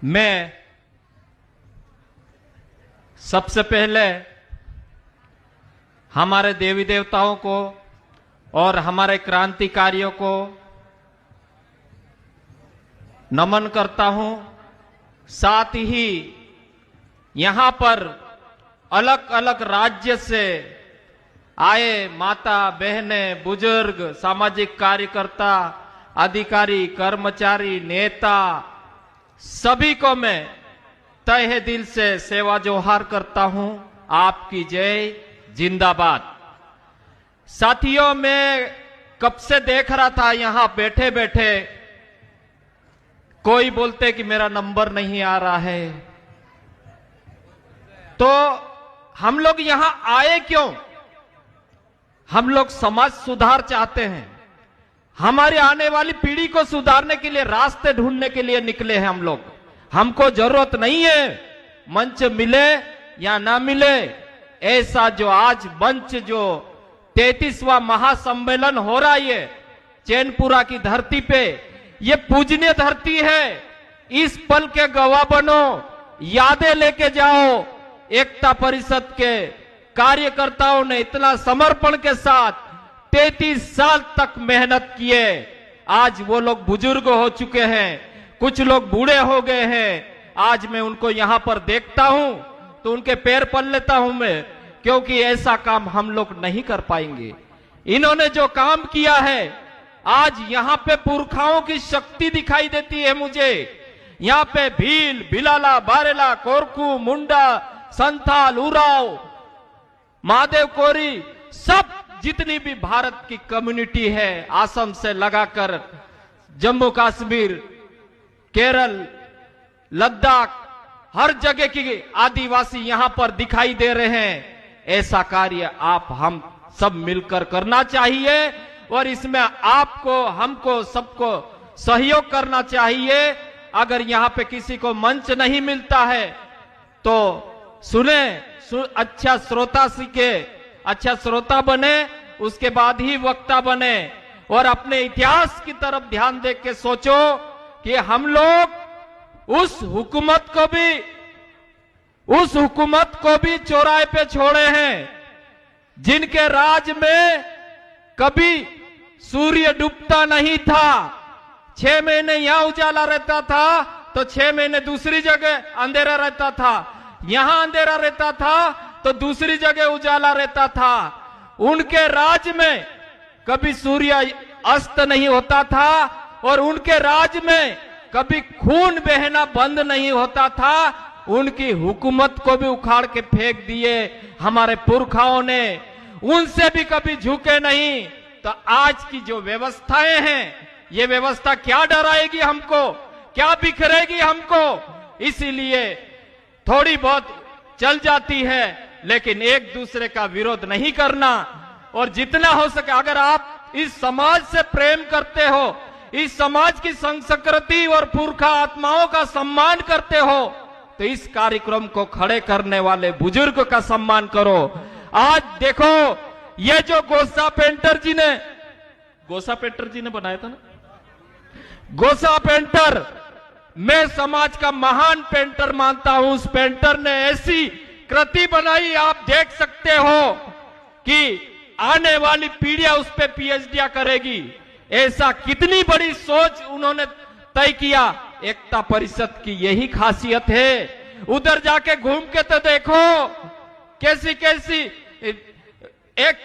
मैं सबसे पहले हमारे देवी देवताओं को और हमारे क्रांतिकारियों को नमन करता हूं। साथ ही यहां पर अलग अलग राज्य से आए माता बहनें, बुजुर्ग, सामाजिक कार्यकर्ता, अधिकारी, कर्मचारी, नेता, सभी को मैं तहे दिल से सेवा जोहार करता हूं। आपकी जय जिंदाबाद। साथियों, मैं कब से देख रहा था यहां बैठे बैठे कोई बोलते कि मेरा नंबर नहीं आ रहा है। तो हम लोग यहां आए क्यों? हम लोग समाज सुधार चाहते हैं। हमारी आने वाली पीढ़ी को सुधारने के लिए रास्ते ढूंढने के लिए निकले हैं हम लोग। हमको जरूरत नहीं है मंच मिले या ना मिले। ऐसा जो आज मंच जो 33वां महासम्मेलन हो रहा है चैनपुरा की धरती पे, ये पूजनीय धरती है। इस पल के गवाह बनो, यादें लेके जाओ। एकता परिषद के कार्यकर्ताओं ने इतना समर्पण के साथ 33 साल तक मेहनत किए। आज वो लोग बुजुर्ग हो चुके हैं, कुछ लोग बूढ़े हो गए हैं। आज मैं उनको यहां पर देखता हूं तो उनके पैर पल लेता हूं मैं, क्योंकि ऐसा काम हम लोग नहीं कर पाएंगे। इन्होंने जो काम किया है, आज यहां पे पुरखाओं की शक्ति दिखाई देती है मुझे। यहां पे भील, भिलाला, बारेला, कोरकू, मुंडा, संथाल, उराव, महादेव कोरी, सब जितनी भी भारत की कम्युनिटी है, असम से लगाकर जम्मू कश्मीर, केरल, लद्दाख, हर जगह की आदिवासी यहां पर दिखाई दे रहे हैं। ऐसा कार्य आप हम सब मिलकर करना चाहिए और इसमें आपको, हमको, सबको सहयोग करना चाहिए। अगर यहां पे किसी को मंच नहीं मिलता है तो सुने, अच्छा श्रोता सीखे, अच्छा श्रोता बने, उसके बाद ही वक्ता बने और अपने इतिहास की तरफ ध्यान दे के सोचो कि हम लोग उस हुकूमत को भी चौराहे पे छोड़े हैं जिनके राज में कभी सूर्य डूबता नहीं था। 6 महीने यहां उजाला रहता था तो 6 महीने दूसरी जगह अंधेरा रहता था। यहां अंधेरा रहता था तो दूसरी जगह उजाला रहता था। उनके राज में कभी सूर्य अस्त नहीं होता था और उनके राज में कभी खून बहना बंद नहीं होता था। उनकी हुकूमत को भी उखाड़ के फेंक दिए हमारे पुरखाओं ने, उनसे भी कभी झुके नहीं। तो आज की जो व्यवस्थाएं हैं, ये व्यवस्था क्या डराएगी हमको, क्या बिखरेगी हमको। इसीलिए थोड़ी बहुत चल जाती है, लेकिन एक दूसरे का विरोध नहीं करना। और जितना हो सके, अगर आप इस समाज से प्रेम करते हो, इस समाज की संस्कृति और पुरखा आत्माओं का सम्मान करते हो, तो इस कार्यक्रम को खड़े करने वाले बुजुर्ग का सम्मान करो। आज देखो, ये जो गोसा पेंटर जी ने बनाया था ना, गोसा पेंटर, मैं समाज का महान पेंटर मानता हूं। उस पेंटर ने ऐसी कृति बनाई, आप देख सकते हो कि आने वाली पीढ़ियां उस पे पीएचडी करेगी। ऐसा कितनी बड़ी सोच उन्होंने तय किया। एकता परिषद की यही खासियत है। उधर जाके घूम के तो देखो कैसी कैसी एक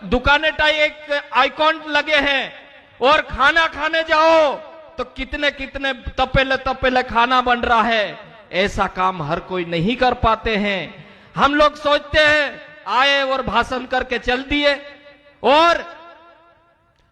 दुकानें टाइप एक आइकॉन लगे हैं, और खाना खाने जाओ तो कितने कितने तपेले खाना बन रहा है। ऐसा काम हर कोई नहीं कर पाते हैं। हम लोग सोचते हैं आए और भाषण करके चल दिए, और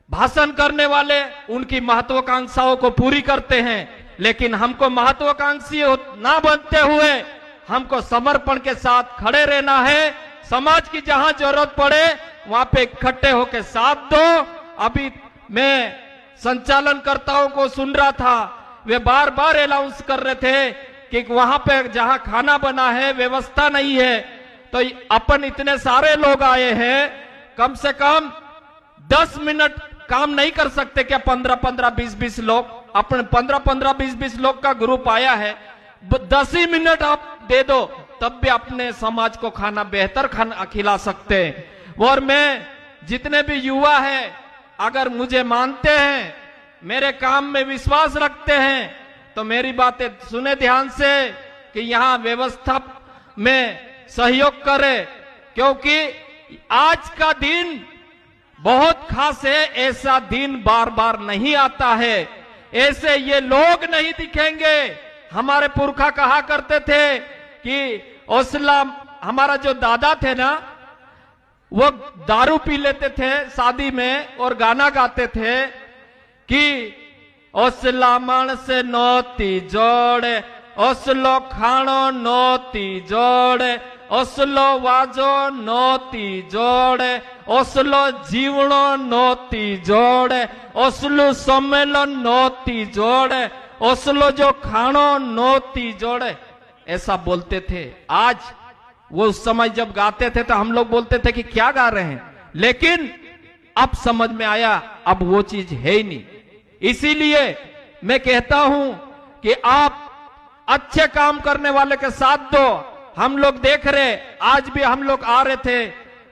भाषण करने वाले उनकी महत्वाकांक्षाओं को पूरी करते हैं। लेकिन हमको महत्वाकांक्षी ना बनते हुए हमको समर्पण के साथ खड़े रहना है। समाज की जहां जरूरत पड़े वहां पे इकट्ठे होकर साथ दो। अभी मैं संचालनकर्ताओं को सुन रहा था, वे बार बार अनाउंस कर रहे थे कि वहां पे जहां खाना बना है व्यवस्था नहीं है। तो अपन इतने सारे लोग आए हैं, कम से कम 10 मिनट काम नहीं कर सकते क्या? 15-15, 20-20 लोग अपने 15-15, 20-20 लोग का ग्रुप आया है, 10 ही मिनट आप दे दो तब भी अपने समाज को खाना बेहतर खाना खिला सकते हैं। और मैं जितने भी युवा हैं, अगर मुझे मानते हैं, मेरे काम में विश्वास रखते हैं, तो मेरी बातें सुने ध्यान से कि यहां व्यवस्था में सहयोग करें, क्योंकि आज का दिन बहुत खास है। ऐसा दिन बार बार नहीं आता है, ऐसे ये लोग नहीं दिखेंगे। हमारे पुरखा कहा करते थे कि औसला, हमारा जो दादा थे ना, वो दारू पी लेते थे शादी में और गाना गाते थे कि औसला मानस नोती जोड़े, औसलो खानो नोती जोड़े, औसलो वाजो नोती जोड़े, औसलो जीवनो नोती जोड़े, औसलो सम्मेलन नोती जोड़े, औसलो जो खानो नोती जोड़े, ऐसा बोलते थे। आज वो उस समय जब गाते थे तो हम लोग बोलते थे कि क्या गा रहे हैं, लेकिन अब समझ में आया अब वो चीज है ही नहीं। इसीलिए मैं कहता हूं कि आप अच्छे काम करने वाले के साथ दो। हम लोग देख रहे, आज भी हम लोग आ रहे थे,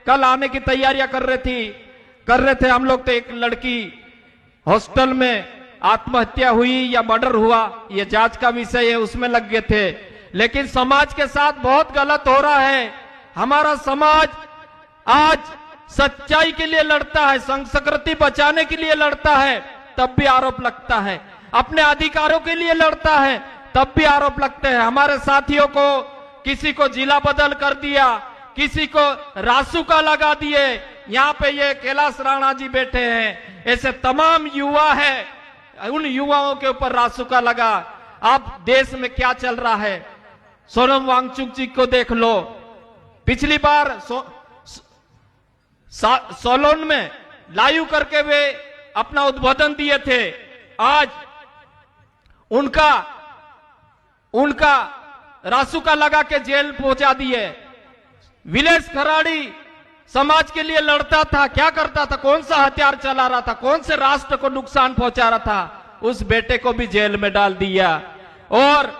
कल आने की तैयारियां कर रहे थे हम लोग। तो एक लड़की हॉस्टल में आत्महत्या हुई या मर्डर हुआ, ये जांच का विषय है, उसमें लग गए थे। लेकिन समाज के साथ बहुत गलत हो रहा है। हमारा समाज आज सच्चाई के लिए लड़ता है, संस्कृति बचाने के लिए लड़ता है, तब भी आरोप लगता है। अपने अधिकारों के लिए लड़ता है, तब भी आरोप लगते हैं। हमारे साथियों को किसी को जिला बदल कर दिया, किसी को रासुका लगा दिए। यहाँ पे ये कैलाश राणा जी बैठे हैं, ऐसे तमाम युवा है, उन युवाओं के ऊपर रासुका लगा। अब देश में क्या चल रहा है, सोनम वांगचुक जी को देख लो। पिछली बार सोलन में लाइव करके वे अपना उद्बोधन दिए थे, आज उनका रासुका लगा के जेल पहुंचा दिए। विलेश खराड़ी समाज के लिए लड़ता था, क्या करता था, कौन सा हथियार चला रहा था, कौन से राष्ट्र को नुकसान पहुंचा रहा था, उस बेटे को भी जेल में डाल दिया। और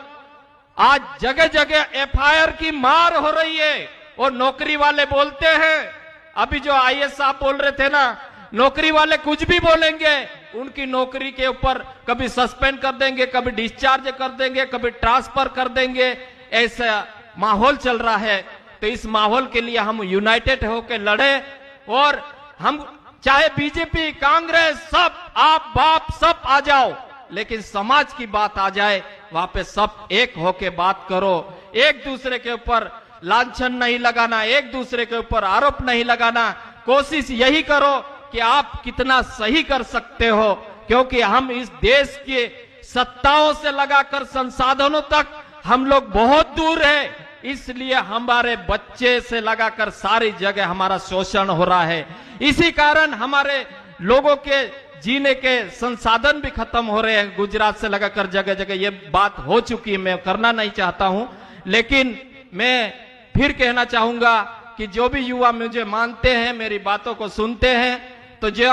आज जगह जगह एफआईआर की मार हो रही है। और नौकरी वाले बोलते हैं, अभी जो आईएएस साहब बोल रहे थे ना, नौकरी वाले कुछ भी बोलेंगे, उनकी नौकरी के ऊपर कभी सस्पेंड कर देंगे, कभी डिस्चार्ज कर देंगे, कभी ट्रांसफर कर देंगे। ऐसा माहौल चल रहा है। तो इस माहौल के लिए हम यूनाइटेड होकर लड़े। और हम चाहे बीजेपी, कांग्रेस, सब आप बाप सब आ जाओ, लेकिन समाज की बात आ जाए, वहां पे सब एक होके बात करो। एक दूसरे के ऊपर लांछन नहीं लगाना, एक दूसरे के ऊपर आरोप नहीं लगाना। कोशिश यही करो कि आप कितना सही कर सकते हो, क्योंकि हम इस देश के सत्ताओं से लगाकर संसाधनों तक हम लोग बहुत दूर है। इसलिए हमारे बच्चे से लगाकर सारी जगह हमारा शोषण हो रहा है। इसी कारण हमारे लोगों के जीने के संसाधन भी खत्म हो रहे हैं। गुजरात से लगाकर जगह जगह ये बात हो चुकी है, मैं करना नहीं चाहता हूं, लेकिन मैं फिर कहना चाहूंगा कि जो भी युवा मुझे मानते हैं, मेरी बातों को सुनते हैं, तो जो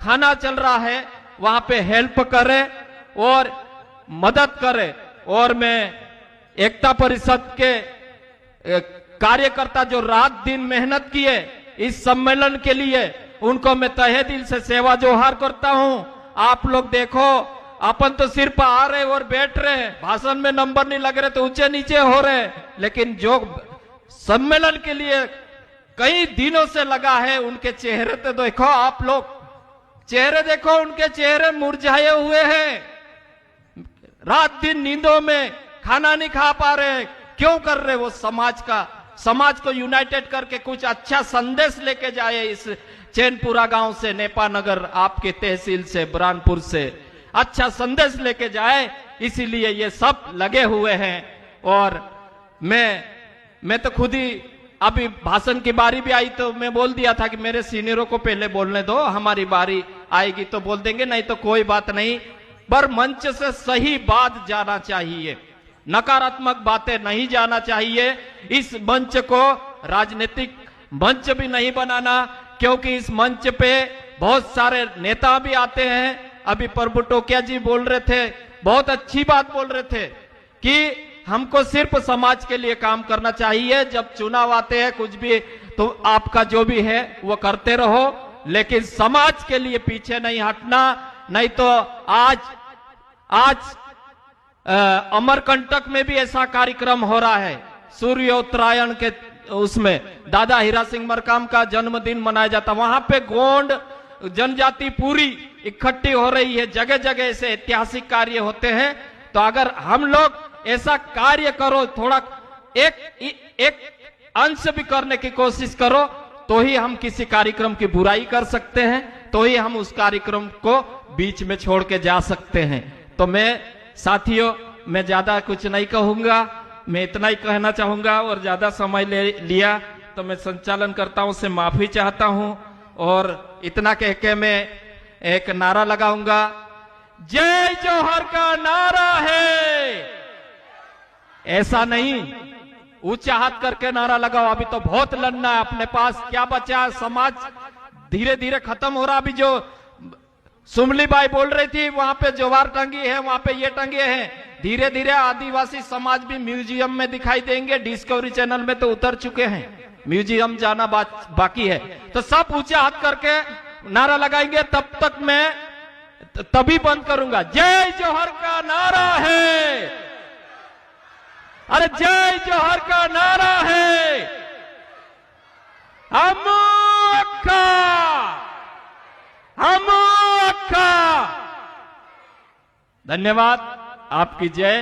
खाना चल रहा है वहां पे हेल्प करे और मदद करे। और मैं एकता परिषद के कार्यकर्ता जो रात दिन मेहनत किए इस सम्मेलन के लिए, उनको मैं तहे दिल से सेवा जोहार करता हूं। आप लोग देखो, अपन तो सिर्फ आ रहे और बैठ रहे हैं, भाषण में नंबर नहीं लग रहे तो ऊंचे नीचे हो रहे, लेकिन जो सम्मेलन के लिए कई दिनों से लगा है, उनके चेहरे तो देखो, आप लोग चेहरे देखो, उनके चेहरे मुरझाए हुए हैं। रात दिन नींदों में खाना नहीं खा पा रहे। क्यों कर रहे? वो समाज को यूनाइटेड करके कुछ अच्छा संदेश लेके जाए। इस चैनपुरा गांव से, नेपा नगर, आपके तहसील से, बुरहानपुर से अच्छा संदेश लेके जाए, इसीलिए ये सब लगे हुए हैं। और मैं तो खुद ही, अभी भाषण की बारी भी आई तो मैं बोल दिया था कि मेरे सीनियरों को पहले बोलने दो, हमारी बारी आएगी तो बोल देंगे, नहीं तो कोई बात नहीं। पर मंच से सही बात जाना चाहिए, नकारात्मक बातें नहीं जाना चाहिए। इस मंच को राजनीतिक मंच भी नहीं बनाना, क्योंकि इस मंच पे बहुत सारे नेता भी आते हैं अभी प्रभु टोकिया जी बोल रहे थे, बहुत अच्छी बात बोल रहे थे कि हमको सिर्फ समाज के लिए काम करना चाहिए। जब चुनाव आते हैं कुछ भी तो आपका जो भी है वो करते रहो, लेकिन समाज के लिए पीछे नहीं हटना। नहीं तो आज अमरकंटक में भी ऐसा कार्यक्रम हो रहा है, सूर्य उत्तरायण के उसमें दादा हीरा सिंह मरकाम का जन्मदिन मनाया जाता, वहां पे गोंड जनजाति पूरी इकट्ठी हो रही है, जगह जगह ऐसे ऐतिहासिक कार्य होते हैं। तो अगर हम लोग ऐसा कार्य करो, थोड़ा एक अंश भी करने की कोशिश करो, तो ही हम किसी कार्यक्रम की बुराई कर सकते हैं, तो ही हम उस कार्यक्रम को बीच में छोड़ के जा सकते हैं। तो मैं साथियों, मैं ज्यादा कुछ नहीं कहूंगा, मैं इतना ही कहना चाहूंगा और ज्यादा समय ले लिया तो मैं संचालन करता हूं से माफी चाहता हूं। और इतना कह के मैं एक नारा लगाऊंगा, जय जौहर का नारा है। ऐसा नहीं ऊंचा हाथ करके नारा लगाओ, अभी तो बहुत लड़ना है, अपने पास क्या बचा है। समाज धीरे धीरे खत्म हो रहा। अभी जो सुमली बाई बोल रही थी, वहां पे जोवार टंगी है, वहां पे ये टंगे हैं। धीरे धीरे आदिवासी समाज भी म्यूजियम में दिखाई देंगे, डिस्कवरी चैनल में तो उतर चुके हैं, म्यूजियम जाना बाकी है। तो सब ऊंचा हाथ करके नारा लगाएंगे, तब तक मैं तभी बंद करूंगा। जय जौहर का नारा है, अरे जय जौहर का नारा है। हम धन्यवाद, आपकी जय।